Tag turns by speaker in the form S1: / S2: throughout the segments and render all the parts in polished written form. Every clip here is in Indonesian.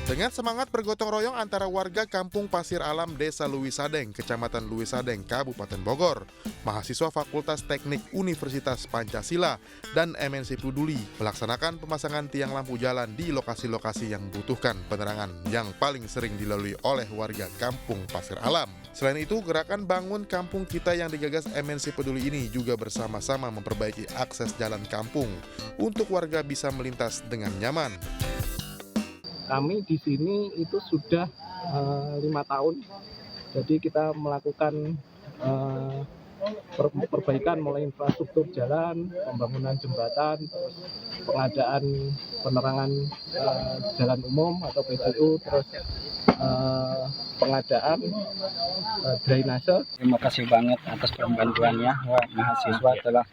S1: Dengan semangat bergotong royong antara warga Kampung Pasir Alam Desa Luwisadeng, Kecamatan Luwisadeng, Kabupaten Bogor, mahasiswa Fakultas Teknik Universitas Pancasila, dan MNC Peduli melaksanakan pemasangan tiang lampu jalan di lokasi-lokasi yang membutuhkan penerangan yang paling sering dilalui oleh warga Kampung Pasir Alam. Selain itu, gerakan Bangun Kampung Kita yang digagas MNC Peduli ini juga bersama-sama memperbaiki akses jalan kampung untuk warga bisa melintas dengan nyaman.
S2: Kami di sini itu sudah 5 tahun, jadi kita melakukan perbaikan mulai infrastruktur jalan, pembangunan jembatan, terus pengadaan penerangan jalan umum atau PJU, terus pengadaan drainase.
S3: Terima kasih banget atas pembantuannya. Mahasiswa telah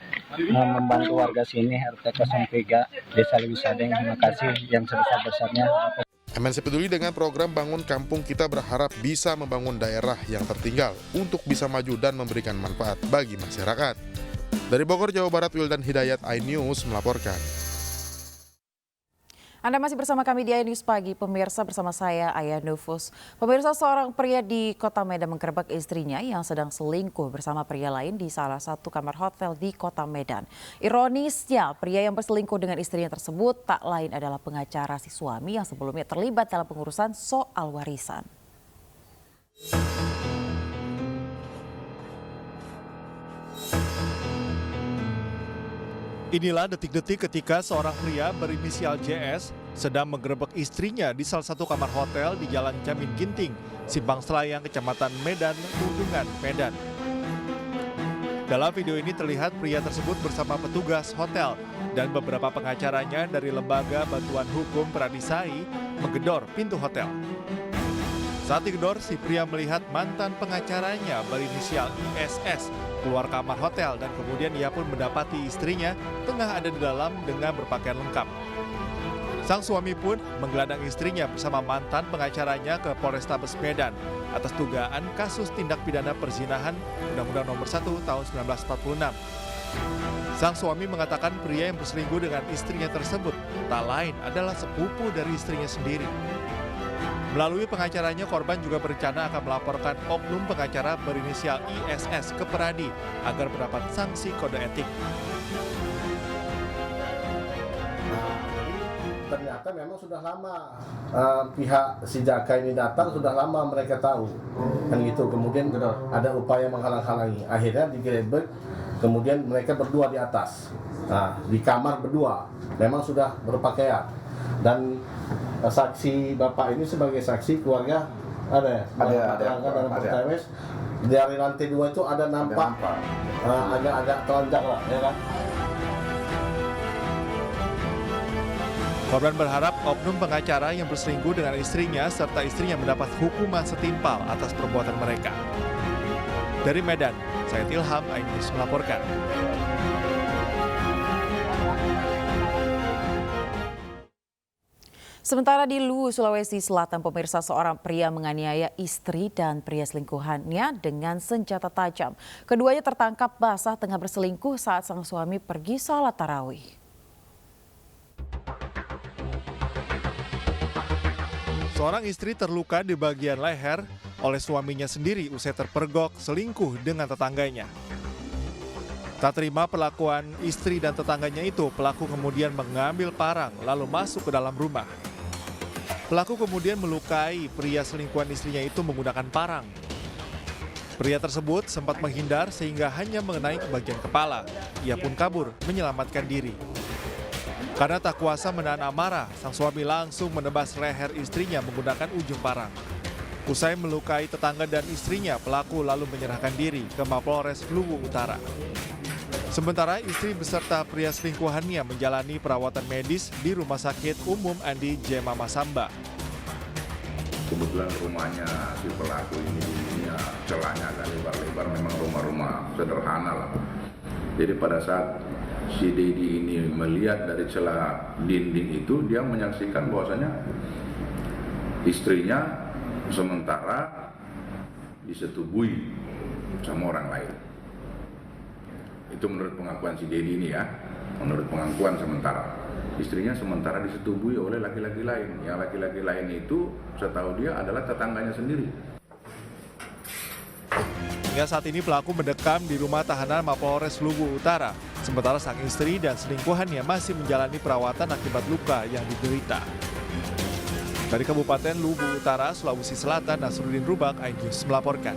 S3: membantu warga sini RT 03 Desa Luwisadeng. Terima kasih yang sebesar-besarnya.
S1: MNC Peduli dengan program Bangun Kampung Kita berharap bisa membangun daerah yang tertinggal untuk bisa maju dan memberikan manfaat bagi masyarakat. Dari Bogor, Jawa Barat, Wildan Hidayat, iNews melaporkan.
S4: Anda masih bersama kami di iNews Pagi, pemirsa, bersama saya Ayah Nufus. Pemirsa, seorang pria di Kota Medan menggerebek istrinya yang sedang selingkuh bersama pria lain di salah satu kamar hotel di Kota Medan. Ironisnya, pria yang berselingkuh dengan istrinya tersebut tak lain adalah pengacara si suami yang sebelumnya terlibat dalam pengurusan soal warisan.
S5: Inilah detik-detik ketika seorang pria berinisial JS sedang menggerebek istrinya di salah satu kamar hotel di Jalan Jamin Ginting, Simpang Selayang, Kecamatan Medan, Tunjungan, Medan. Dalam video ini terlihat pria tersebut bersama petugas hotel dan beberapa pengacaranya dari Lembaga Bantuan Hukum Pradisai menggedor pintu hotel. Saat digedor, si pria melihat mantan pengacaranya berinisial ISS keluar kamar hotel dan kemudian ia pun mendapati istrinya tengah ada di dalam dengan berpakaian lengkap. Sang suami pun menggelandang istrinya bersama mantan pengacaranya ke Polrestabes Medan atas dugaan kasus tindak pidana perzinahan Undang-Undang Nomor 1 Tahun 1946. Sang suami mengatakan pria yang berselingkuh dengan istrinya tersebut tak lain adalah sepupu dari istrinya sendiri. Melalui pengacaranya, korban juga berencana akan melaporkan oknum pengacara berinisial ISS ke Peradi agar mendapat sanksi kode etik.
S6: Ternyata memang sudah lama pihak si Jaka ini datang, sudah lama mereka tahu kan gitu. Kemudian ada upaya menghalang-halangi, akhirnya digerebek. Kemudian mereka berdua di atas, di kamar berdua, memang sudah berpakaian. Dan saksi bapak ini sebagai saksi keluarga ada dalam pertanyaan dari lantai 2 itu ada nampak agak telanjang lah, ya kan.
S5: Korban berharap oknum pengacara yang berselingkuh dengan istrinya serta istrinya mendapat hukuman setimpal atas perbuatan mereka. Dari Medan, saya Ilham, iNews melaporkan.
S4: Sementara di Luwu, Sulawesi Selatan, pemirsa, seorang pria menganiaya istri dan pria selingkuhannya dengan senjata tajam. Keduanya tertangkap basah tengah berselingkuh saat sang suami pergi sholat tarawih.
S5: Seorang istri terluka di bagian leher oleh suaminya sendiri usai terpergok selingkuh dengan tetangganya. Tak terima perlakuan istri dan tetangganya itu, pelaku kemudian mengambil parang lalu masuk ke dalam rumah. Pelaku kemudian melukai pria selingkuhan istrinya itu menggunakan parang. Pria tersebut sempat menghindar sehingga hanya mengenai ke bagian kepala. Ia pun kabur menyelamatkan diri. Karena tak kuasa menahan amarah, sang suami langsung menebas leher istrinya menggunakan ujung parang. Usai melukai tetangga dan istrinya, pelaku lalu menyerahkan diri ke Mapolres Luwu Utara. Sementara istri beserta pria selingkuhannya menjalani perawatan medis di Rumah Sakit Umum Andi J. Mamasamba.
S7: Kebetulan rumahnya si pelaku ini celahnya agak lebar-lebar, memang rumah-rumah sederhana lah. Jadi pada saat si Dedi ini melihat dari celah dinding itu, dia menyaksikan bahwasanya istrinya sementara disetubui sama orang lain. Itu menurut pengakuan si Dedi ini ya, menurut pengakuan sementara. Istrinya sementara disetubui oleh laki-laki lain. Yang laki-laki lain itu setahu dia adalah tetangganya sendiri.
S5: Hingga saat ini pelaku mendekam di rumah tahanan Mapolres Luwu Utara, sementara sang istri dan selingkuhannya masih menjalani perawatan akibat luka yang diderita. Dari Kabupaten Luwu Utara, Sulawesi Selatan, Nasruddin Rubak, iNews melaporkan.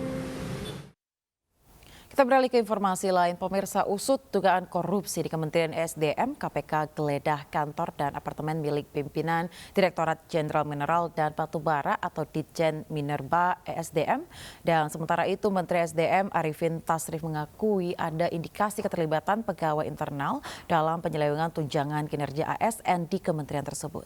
S4: Kita beralih ke informasi lain, pemirsa. Usut dugaan korupsi di Kementerian ESDM, KPK geledah kantor dan apartemen milik pimpinan Direktorat Jenderal Mineral dan Batubara atau Ditjen Minerba ESDM. Dan sementara itu Menteri ESDM Arifin Tasrif mengakui ada indikasi keterlibatan pegawai internal dalam penyelewengan tunjangan kinerja ASN di kementerian tersebut.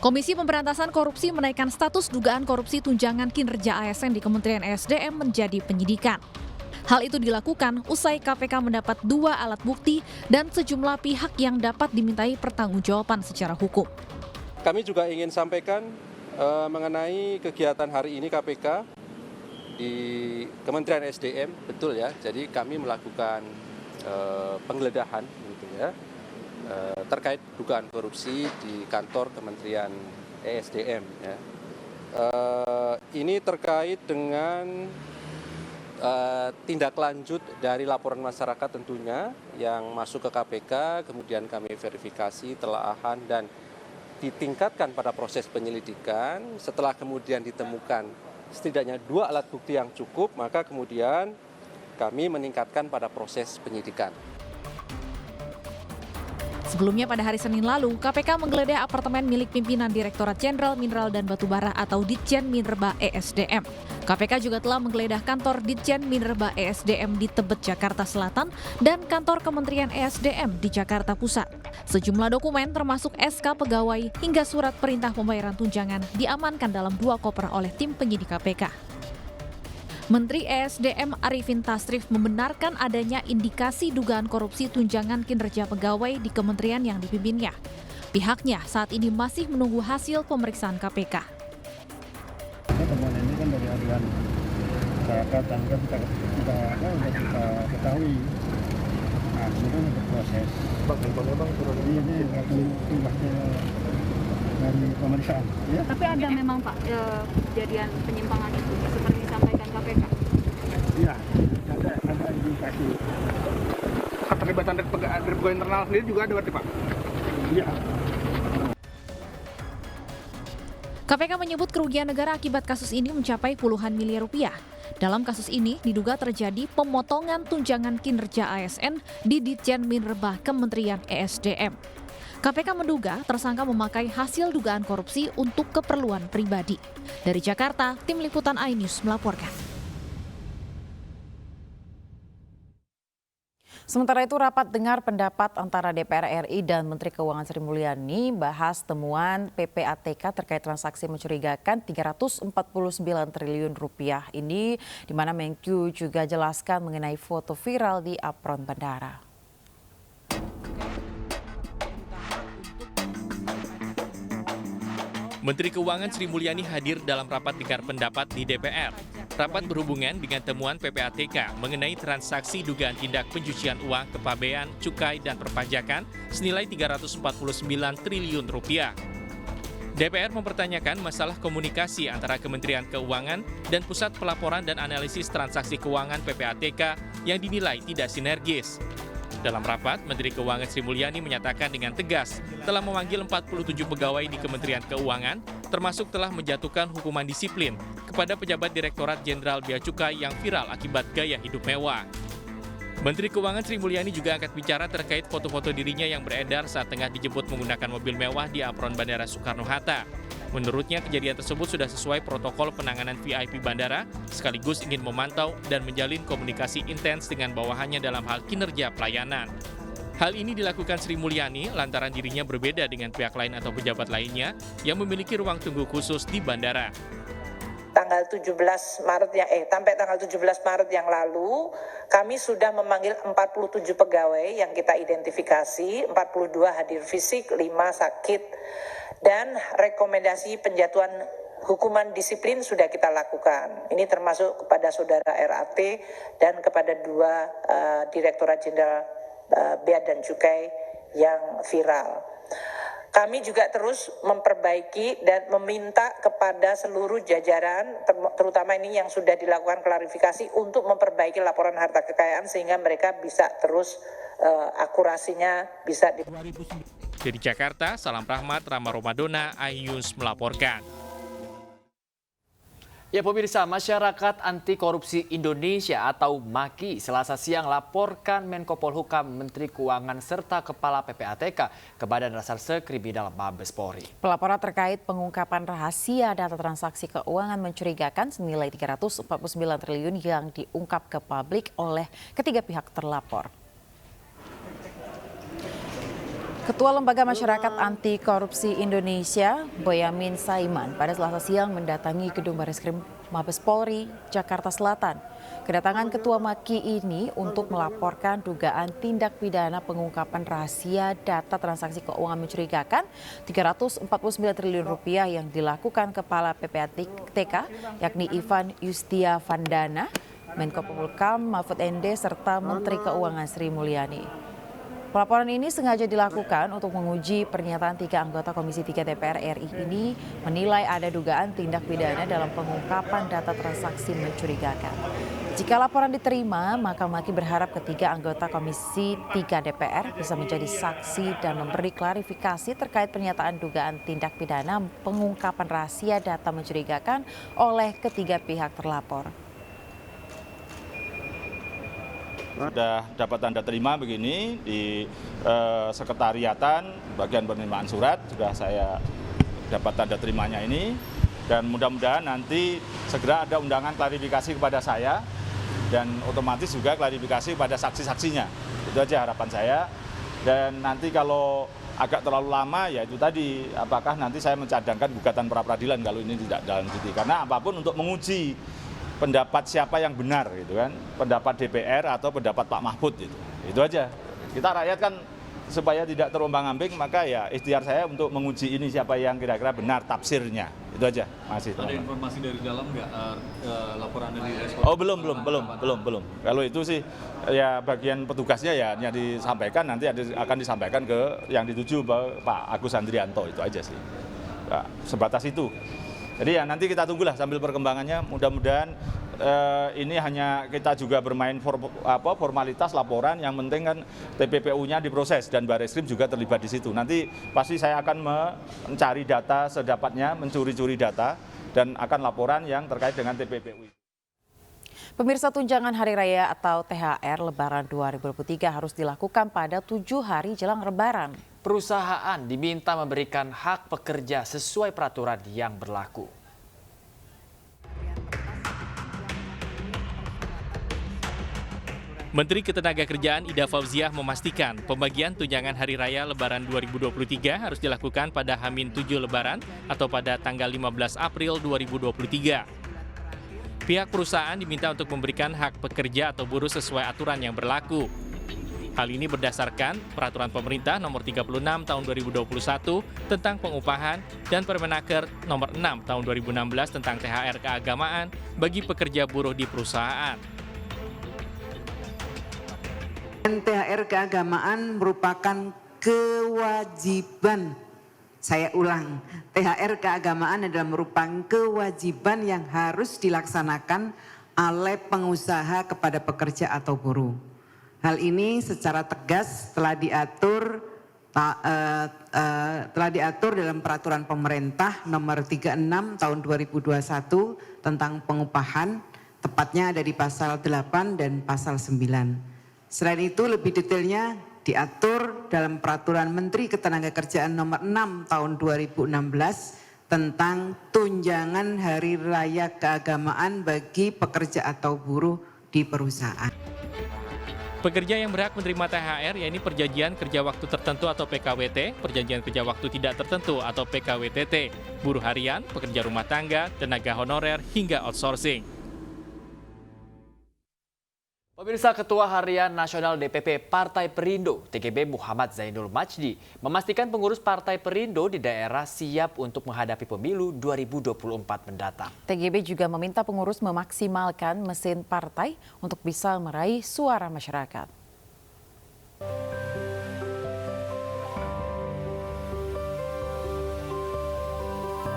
S8: Komisi Pemberantasan Korupsi menaikkan status dugaan korupsi tunjangan kinerja ASN di Kementerian ESDM menjadi penyidikan. Hal itu dilakukan usai KPK mendapat 2 alat bukti dan sejumlah pihak yang dapat dimintai pertanggungjawaban secara hukum.
S9: Kami juga ingin sampaikan mengenai kegiatan hari ini KPK di Kementerian ESDM, betul ya. Jadi kami melakukan penggeledahan, gitu ya. Terkait dugaan korupsi di kantor Kementerian ESDM. Ya. Ini terkait dengan tindak lanjut dari laporan masyarakat tentunya yang masuk ke KPK, kemudian kami verifikasi, telaahan, dan ditingkatkan pada proses penyelidikan. Setelah kemudian ditemukan setidaknya 2 alat bukti yang cukup, maka kemudian kami meningkatkan pada proses penyidikan.
S8: Sebelumnya pada hari Senin lalu, KPK menggeledah apartemen milik pimpinan Direktorat Jenderal Mineral dan Batubara atau Ditjen Minerba ESDM. KPK juga telah menggeledah kantor Ditjen Minerba ESDM di Tebet, Jakarta Selatan dan kantor Kementerian ESDM di Jakarta Pusat. Sejumlah dokumen termasuk SK pegawai hingga surat perintah pembayaran tunjangan diamankan dalam 2 koper oleh tim penyidik KPK. Menteri ESDM Arifin Tasrif membenarkan adanya indikasi dugaan korupsi tunjangan kinerja pegawai di kementerian yang dipimpinnya. Pihaknya saat ini masih menunggu hasil pemeriksaan KPK.
S3: Temuan ini kan dari aduan masyarakat dan kita ketahui. Nah, kemudian berproses.
S2: Bang turun
S3: ini dari pemeriksaan. Ya?
S10: Tapi ada memang Pak kejadian penyimpangan itu seperti disampaikan KPK.
S2: Iya, ada indikasi. Keterlibatan dari pegawai internal sendiri juga ada berarti Pak? Iya.
S8: KPK menyebut kerugian negara akibat kasus ini mencapai puluhan miliar rupiah. Dalam kasus ini diduga terjadi pemotongan tunjangan kinerja ASN di Ditjen Minerba Kementerian ESDM. KPK menduga tersangka memakai hasil dugaan korupsi untuk keperluan pribadi. Dari Jakarta, tim liputan iNews melaporkan.
S4: Sementara itu rapat dengar pendapat antara DPR RI dan Menteri Keuangan Sri Mulyani bahas temuan PPATK terkait transaksi mencurigakan 349 triliun rupiah ini, di mana Menkyu juga jelaskan mengenai foto viral di apron bandara.
S11: Menteri Keuangan Sri Mulyani hadir dalam rapat dengar pendapat di DPR. Rapat berhubungan dengan temuan PPATK mengenai transaksi dugaan tindak pencucian uang, kepabean, cukai, dan perpajakan senilai 349 triliun rupiah. DPR mempertanyakan masalah komunikasi antara Kementerian Keuangan dan Pusat Pelaporan dan Analisis Transaksi Keuangan PPATK yang dinilai tidak sinergis. Dalam rapat, Menteri Keuangan Sri Mulyani menyatakan dengan tegas telah memanggil 47 pegawai di Kementerian Keuangan, termasuk telah menjatuhkan hukuman disiplin kepada pejabat Direktorat Jenderal Bea Cukai yang viral akibat gaya hidup mewah. Menteri Keuangan Sri Mulyani juga angkat bicara terkait foto-foto dirinya yang beredar saat tengah dijemput menggunakan mobil mewah di apron Bandara Soekarno-Hatta. Menurutnya, kejadian tersebut sudah sesuai protokol penanganan VIP bandara, sekaligus ingin memantau dan menjalin komunikasi intens dengan bawahannya dalam hal kinerja pelayanan. Hal ini dilakukan Sri Mulyani lantaran dirinya berbeda dengan pihak lain atau pejabat lainnya yang memiliki ruang tunggu khusus di bandara.
S12: Sampai tanggal 17 Maret yang lalu, kami sudah memanggil 47 pegawai yang kita identifikasi, 42 hadir fisik, 5 sakit, dan rekomendasi penjatuhan hukuman disiplin sudah kita lakukan. Ini termasuk kepada saudara RAT dan kepada 2 Direktorat Jenderal Bea dan Cukai yang viral. Kami juga terus memperbaiki dan meminta kepada seluruh jajaran, terutama ini yang sudah dilakukan klarifikasi, untuk memperbaiki laporan harta kekayaan sehingga mereka bisa terus akurasinya bisa di...
S11: Dari Jakarta, Salam Rahmat, Rama Romadona, iNews melaporkan.
S13: Ya pemirsa, Masyarakat Anti Korupsi Indonesia atau MAKI Selasa siang laporkan Menko Polhukam, Menteri Keuangan serta Kepala PPATK ke Badan Reserse Kriminal Mabes Polri.
S4: Pelaporan terkait pengungkapan rahasia data transaksi keuangan mencurigakan senilai 349 triliun yang diungkap ke publik oleh ketiga pihak terlapor. Ketua Lembaga Masyarakat Anti Korupsi Indonesia, Boyamin Saiman, pada Selasa siang mendatangi Gedung Bareskrim Mabes Polri, Jakarta Selatan. Kedatangan Ketua MAKI ini untuk melaporkan dugaan tindak pidana pengungkapan rahasia data transaksi keuangan mencurigakan 349 triliun rupiah yang dilakukan Kepala PPATK, yakni Ivan Yustia Vandana, Menko Polhukam Mahfud MD, serta Menteri Keuangan Sri Mulyani. Pelaporan ini sengaja dilakukan untuk menguji pernyataan 3 anggota Komisi 3 DPR RI ini menilai ada dugaan tindak pidana dalam pengungkapan data transaksi mencurigakan. Jika laporan diterima, maka MAKI berharap ketiga anggota Komisi 3 DPR bisa menjadi saksi dan memberi klarifikasi terkait pernyataan dugaan tindak pidana pengungkapan rahasia data mencurigakan oleh ketiga pihak terlapor.
S14: Sudah dapat tanda terima begini di sekretariatan bagian penerimaan surat, sudah saya dapat tanda terimanya ini, dan mudah-mudahan nanti segera ada undangan klarifikasi kepada saya dan otomatis juga klarifikasi pada saksi-saksinya. Itu aja harapan saya. Dan nanti kalau agak terlalu lama, ya itu tadi, apakah nanti saya mencadangkan gugatan pra peradilan kalau ini tidak dilanjuti, karena apapun untuk menguji pendapat siapa yang benar gitu kan, pendapat DPR atau pendapat Pak Mahfud itu aja. Kita rakyat kan supaya tidak terombang-ambing, maka ya ikhtiar saya untuk menguji ini siapa yang kira-kira benar tafsirnya, itu aja. Masih.
S15: Ada informasi dari dalam nggak laporan dari respon?
S14: Oh belum. Kalau itu sih ya bagian petugasnya ya hanya disampaikan, nanti akan disampaikan ke yang dituju Pak Agus Andrianto, itu aja sih. Nah, sebatas itu. Jadi ya nanti kita tunggulah sambil perkembangannya, mudah-mudahan ini hanya kita juga bermain formalitas laporan, yang penting kan TPPU-nya diproses dan Bareskrim juga terlibat di situ. Nanti pasti saya akan mencari data sedapatnya, mencuri-curi data, dan akan laporan yang terkait dengan TPPU.
S4: Pemirsa, tunjangan Hari Raya atau THR Lebaran 2023 harus dilakukan pada 7 hari jelang Lebaran.
S13: Perusahaan diminta memberikan hak pekerja sesuai peraturan yang berlaku.
S11: Menteri Ketenagakerjaan Ida Fauziah memastikan pembagian tunjangan Hari Raya Lebaran 2023 harus dilakukan pada H-7 Lebaran atau pada tanggal 15 April 2023. Pihak perusahaan diminta untuk memberikan hak pekerja atau buruh sesuai aturan yang berlaku. Hal ini berdasarkan Peraturan Pemerintah Nomor 36 Tahun 2021 tentang pengupahan dan Permenaker Nomor 6 Tahun 2016 tentang THR keagamaan bagi pekerja buruh di perusahaan.
S16: THR keagamaan merupakan kewajiban. Saya ulang, THR keagamaan adalah merupakan kewajiban yang harus dilaksanakan oleh pengusaha kepada pekerja atau buruh. Hal ini secara tegas telah diatur dalam Peraturan Pemerintah Nomor 36 Tahun 2021 tentang pengupahan, tepatnya ada di Pasal 8 dan Pasal 9. Selain itu lebih detailnya diatur dalam Peraturan Menteri Ketenagakerjaan Nomor 6 Tahun 2016 tentang tunjangan Hari Raya Keagamaan bagi pekerja atau buruh di perusahaan.
S11: Pekerja yang berhak menerima THR yaitu perjanjian kerja waktu tertentu atau PKWT, perjanjian kerja waktu tidak tertentu atau PKWTT, buruh harian, pekerja rumah tangga, tenaga honorer, hingga outsourcing.
S13: Pemirsa, Ketua Harian Nasional DPP Partai Perindo, TGB Muhammad Zainul Majdi, memastikan pengurus Partai Perindo di daerah siap untuk menghadapi pemilu 2024 mendatang.
S4: TGB juga meminta pengurus memaksimalkan mesin partai untuk bisa meraih suara masyarakat.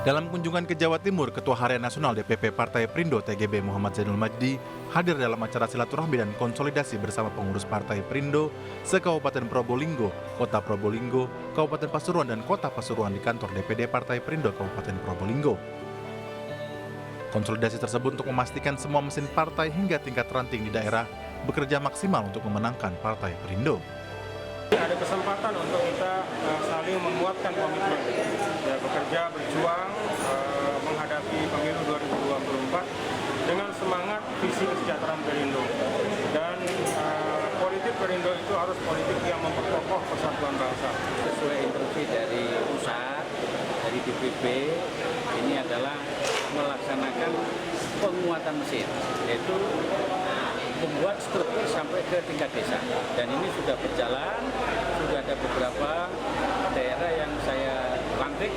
S5: Dalam kunjungan ke Jawa Timur, Ketua Harian Nasional DPP Partai Perindo TGB Muhammad Zainul Majdi hadir dalam acara silaturahmi dan konsolidasi bersama pengurus Partai Perindo se-Kabupaten Probolinggo, Kota Probolinggo, Kabupaten Pasuruan dan Kota Pasuruan di kantor DPD Partai Perindo Kabupaten Probolinggo. Konsolidasi tersebut untuk memastikan semua mesin partai hingga tingkat ranting di daerah bekerja maksimal untuk memenangkan Partai Perindo.
S17: Ada kesempatan untuk kita saling menguatkan komitmen, ya, bekerja, berjuang, menghadapi pemilu 2024 dengan semangat visi kesejahteraan Perindo. Dan politik Perindo itu harus politik yang memperkokoh persatuan bangsa.
S18: Sesuai instruksi dari pusat, dari DPP, ini adalah melaksanakan penguatan mesin, yaitu membuat struktur sampai ke tingkat desa, dan ini sudah berjalan. Sudah ada beberapa daerah yang saya lantik.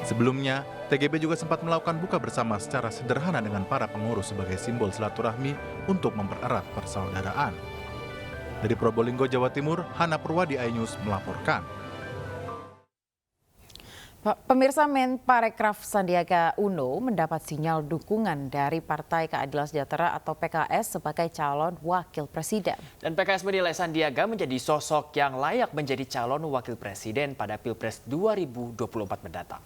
S5: Sebelumnya, TGB juga sempat melakukan buka bersama secara sederhana dengan para pengurus sebagai simbol silaturahmi untuk mempererat persaudaraan. Dari Probolinggo, Jawa Timur, Hana Purwadi, iNews melaporkan.
S4: Pemirsa, Menparekraf Sandiaga Uno mendapat sinyal dukungan dari Partai Keadilan Sejahtera atau PKS sebagai calon wakil presiden.
S13: Dan PKS menilai Sandiaga menjadi sosok yang layak menjadi calon wakil presiden pada Pilpres 2024 mendatang.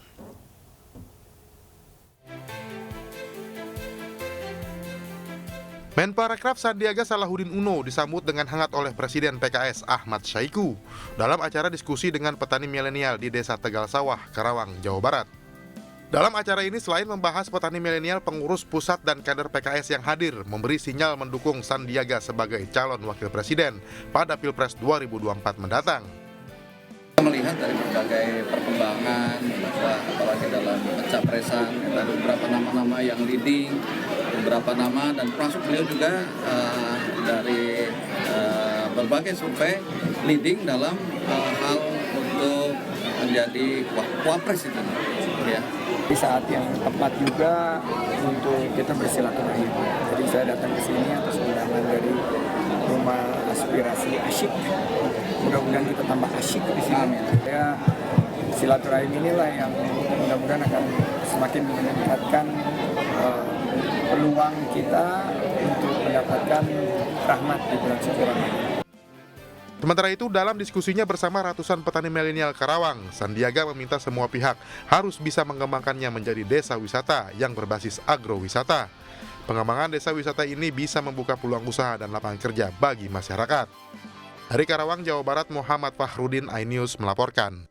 S1: Menparekraf Sandiaga Salahuddin Uno disambut dengan hangat oleh Presiden PKS Ahmad Saiku dalam acara diskusi dengan petani milenial di Desa Tegal Sawah, Karawang, Jawa Barat. Dalam acara ini selain membahas petani milenial, pengurus pusat dan kader PKS yang hadir memberi sinyal mendukung Sandiaga sebagai calon wakil presiden pada Pilpres 2024 mendatang.
S19: Melihat dari berbagai perkembangan, apalagi dalam pencapresan, ada beberapa nama-nama yang leading, beberapa nama, dan termasuk beliau juga dari berbagai survei leading dalam hal untuk menjadi wapres itu, ya.
S20: Di saat yang tepat juga untuk kita bersilaturahmi. Jadi saya datang ke sini atas undangan dari Rumah Aspirasi Asyik. Mudah-mudahan kita tambah asyik di sini. Ya, silaturahim inilah yang mudah-mudahan akan semakin meningkatkan peluang kita untuk mendapatkan rahmat di bulan suci Ramadan.
S1: Sementara itu, dalam diskusinya bersama ratusan petani milenial Karawang, Sandiaga meminta semua pihak harus bisa mengembangkannya menjadi desa wisata yang berbasis agrowisata. Pengembangan desa wisata ini bisa membuka peluang usaha dan lapangan kerja bagi masyarakat. Dari Karawang, Jawa Barat, Muhammad Fahrudin, iNews melaporkan.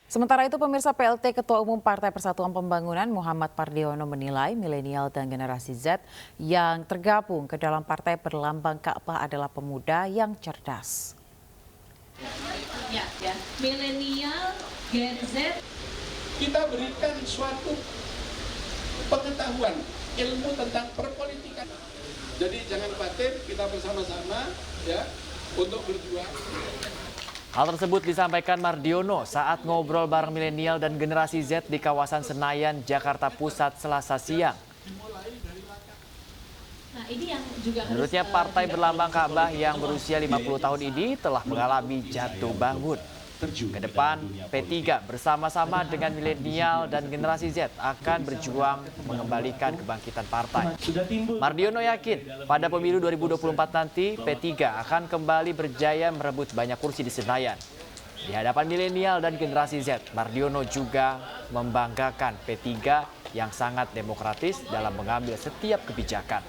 S4: Sementara itu, pemirsa, PLT Ketua Umum Partai Persatuan Pembangunan Muhammad Pardiono menilai milenial dan generasi Z yang tergabung ke dalam partai berlambang Ka'bah adalah pemuda yang cerdas.
S21: Ya, milenial, Gen Z, kita berikan suatu pengetahuan, ilmu tentang perpolitikan. Jadi jangan khawatir, kita bersama-sama ya untuk berjuang.
S13: Hal tersebut disampaikan Mardiono saat ngobrol bareng milenial dan generasi Z di kawasan Senayan, Jakarta Pusat, Selasa siang. Menurutnya, partai berlambang Ka'bah yang berusia 50 tahun ini telah mengalami jatuh bangun. Ke depan, P3 bersama-sama dengan milenial dan generasi Z akan berjuang mengembalikan kebangkitan partai. Mardiono yakin pada pemilu 2024 nanti P3 akan kembali berjaya merebut banyak kursi di Senayan. Di hadapan milenial dan generasi Z, Mardiono juga membanggakan P3 yang sangat demokratis dalam mengambil setiap kebijakan.